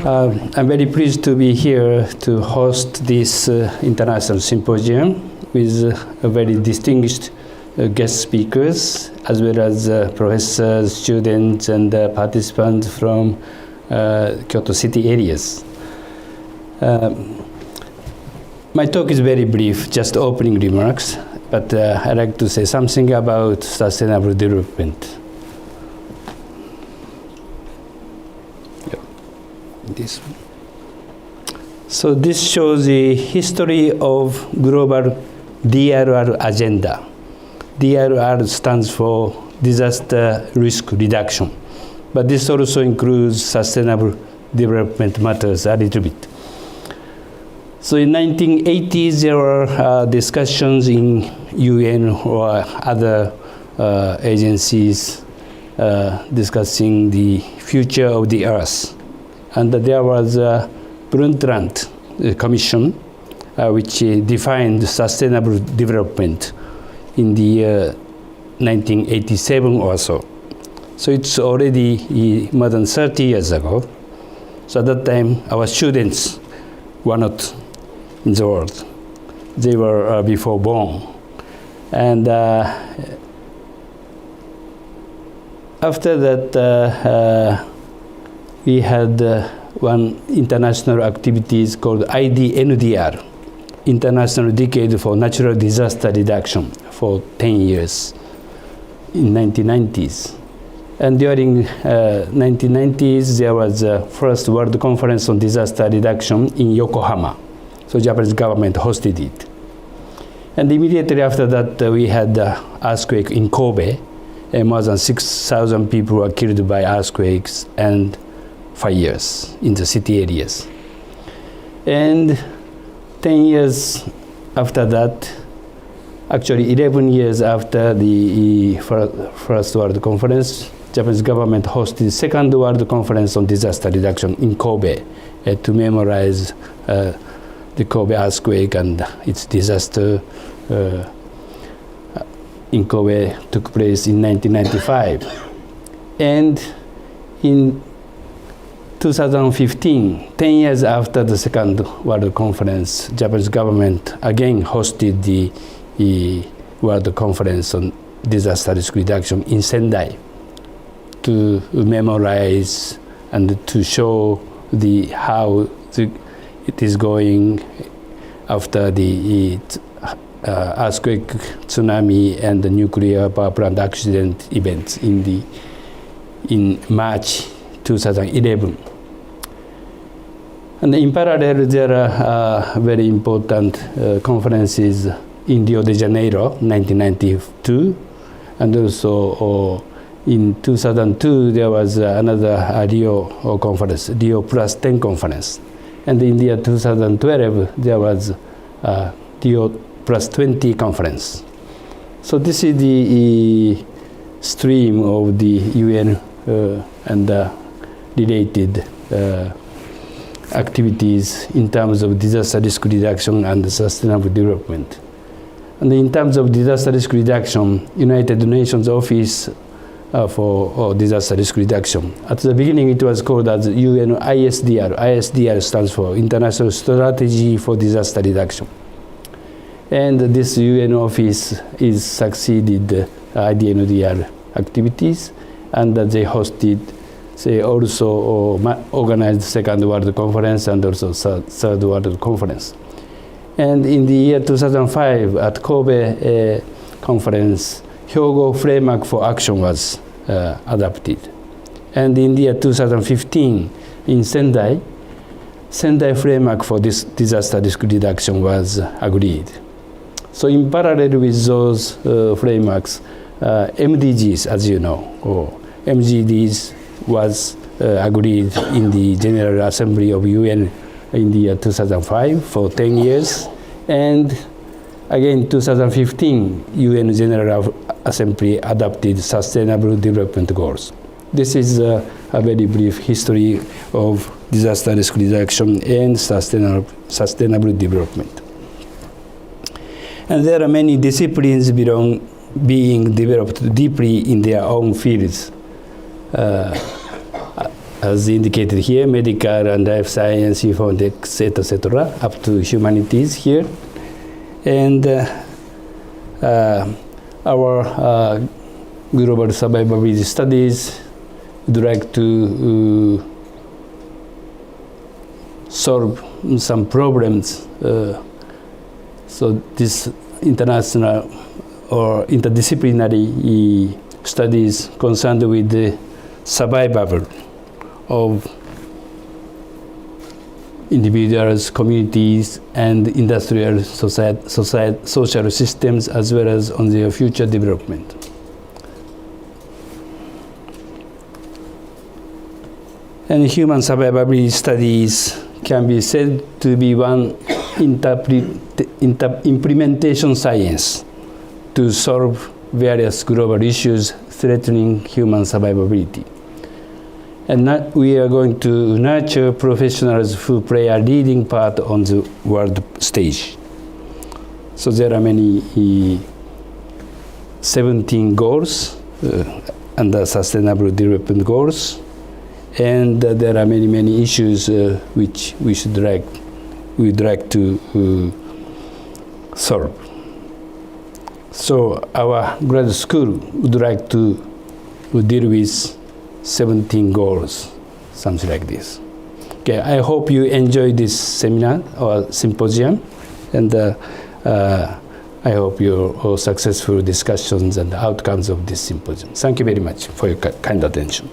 I'm very pleased to be here to host this international symposium with very distinguished guest speakers, as well as professors, students, and participants from Kyoto City areas. My talk is very brief, just opening remarks, but I'd like to say something about sustainable development. This one. So this shows the history of global DRR agenda. DRR stands for disaster risk reduction, but this also includes sustainable development matters a little bit. So in 1980s, there were discussions in UN or other agencies discussing the future of the Earth. And there was a Brundtland Commission, which defined sustainable development in the year 1987 or so. So it's already more than 30 years ago. So at that time, our students were not in the world. They were before born. And after that, we had one international activities called IDNDR, International Decade for Natural Disaster Reduction, for 10 years in 1990s. And during 1990s, there was the first World Conference on Disaster Reduction in Yokohama. So Japanese government hosted it. And immediately after that, we had the earthquake in Kobe. More than 6,000 people were killed by earthquakes and fires in the city areas. And 10 years after that, actually 11 years after the first World Conference, Japanese government hosted the second World Conference on Disaster Reduction in Kobe to memorize the Kobe earthquake and its disaster in Kobe took place in 1995. And in 2015, 10 years after the second World Conference, Japanese government again hosted the World Conference on Disaster Risk Reduction in Sendai to memorize and to show how it is going after the earthquake, tsunami, and the nuclear power plant accident events in March 2011. And in parallel, there are very important conferences in Rio de Janeiro, 1992, and also in 2002, there was another Rio conference, Rio Plus 10 conference. And in the year 2012, there was Rio Plus 20 conference. So this is the stream of the UN and related activities in terms of disaster risk reduction and sustainable development. And in terms of disaster risk reduction, United Nations Office for disaster risk reduction. At the beginning, it was called as UN ISDR. ISDR stands for International Strategy for Disaster Reduction. And this UN office is succeeded IDNDR activities, and they hosted. They also organized Second World Conference and also Third World Conference. And in the year 2005, at Kobe conference, Hyogo Framework for Action was adopted. And in the year 2015, in Sendai Framework for this disaster risk reduction was agreed. So in parallel with those frameworks, MDGs, as you know, or MGDs was agreed in the General Assembly of UN in the year 2005 for 10 years. And again, 2015, UN General Assembly adopted Sustainable Development Goals. This is a very brief history of disaster risk reduction and sustainable development. And there are many disciplines being developed deeply in their own fields. as indicated here, medical and life science, informatics, etc., up to humanities here. And our global survivability studies would like to solve some problems. So this international or interdisciplinary studies concerned with the survival of individuals, communities, and industrial social systems, as well as on their future development. And human survivability studies can be said to be one implementation science to solve various global issues threatening human survivability. And we are going to nurture professionals who play a leading part on the world stage. So there are many 17 goals under Sustainable Development Goals, and there are many issues which we'd like to solve. So our grad school would like to deal with 17 goals, something like this. Okay, I hope you enjoy this seminar or symposium, and I hope your successful discussions and outcomes of this symposium. Thank you very much for your kind attention.